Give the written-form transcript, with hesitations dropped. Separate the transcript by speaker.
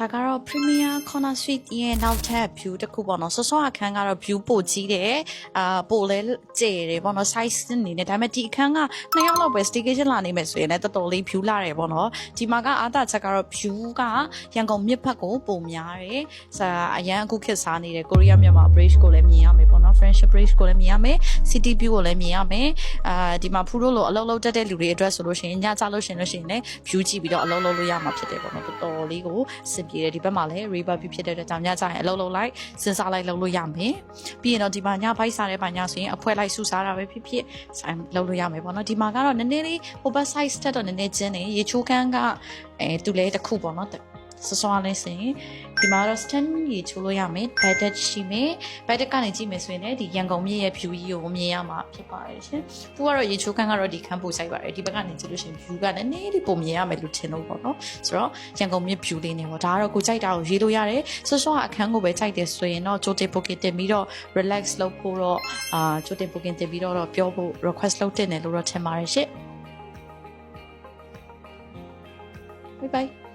Speaker 1: ဒါကတော့ Premier Corner Suite ရဲ့နောက်ထပ် view တစ်ခုပေါ့နော်စောစောအခန်းကတော့ view ပိုကြီးတယ်ပိုလဲကျယ်တယ်ပေါ့နော် size အနေနဲ့ဒါပေမဲ့ဒီအခန်းက2ယောက်လောက်ပဲ staycation လာနေမယ်ဆိုရင်လည်းတော်တော်လေး view လာတယ်ပေါ့နော်ဒီမှာကအားသာချက်ကတော့ view ကရန်ကုန်မြစ်ဘက်ကိုပုံများတယ်အရန်အခုခေတ်စားနေတဲ့ Korea မြန်မာ bridge ကိုလည်းမြင်ရမယ်ပေါ့နော် Friendship Bridge ကိုလည်းမြင်ရမယ် City View ကိုလည်းမြင်ရမယ်ဒီမှာဖူးလို့အလုံးတက်တဲ့လူတွေအတွက်ဆိုလို့ရှိရင်ညကြလို့ရှိရင်လည်း view ကြည့်ပြီးတော့အလုံးလို့ရမှာဖြစ်တယ်ပေါ့နော်တော်တော်လေးကိုစင်ပြေတယ်ဒီဘက်မှာလည်း river view ဖြစ်တဲ့အတွက်ကြောင့်ညကြရင်အလုံးလိုက်စဉ်းစားလိုက်လုပ်လို့ရမယ်ပြီးရင်တော့ဒီမှာညဘိုက်စားတဲ့ဘာညဆိုရင်အဖွဲလိုက်ဆူစားတာပဲဖြစ်ဆိုင်လုပ်လို့ရမယ်ပေါ့နော်ဒီမှာကတော့နည်းနည်းလေး over size တက်တော့နည်းနည်းကျင်းနေရေချိုးခန်းကသူလည်းတစ်ခုပေါ့နော်စောစောလေးစင်ဒီမှာတော့ stand ရေချိုးလို့ရမယ် bed ရှိမယ် bed ကနေကြည့်မယ်ဆိုရင်လည်းဒီရန်ကုန်မြစ်ရဲ့ view ကြီးကိုမြင်ရမှာဖြစ်ပါတယ်ရှင်။သူကတော့ရေချိုးခန်းကတော့ဒီခန်းပို့ဆိုင်ပါတယ်ဒီဘက်ကနေကြည့်လို့ရှိရင် view ကလည်းနည်းနည်းလေးပုံမြင်ရမယ်လို့ထင်လို့ပေါ့နော်ဆိုတော့ရန်ကုန်မြစ် view လေးနေပေါ့ဒါကတော့ကိုကြိုက်တာကိုရေးလို့ရတယ်စောစောအခန်းကိုပဲကြိုက်တယ်ဆိုရင်တော့ကြိုတင် booking တင်ပြီးတော့ relax လုပ်ဖို့တော့ကြိုတင် booking တင်ပြီးတော့ပြောဖို့ request လုပ်တင်တယ်လို့တော့ထင်ပါတယ်ရှင်။ Bye bye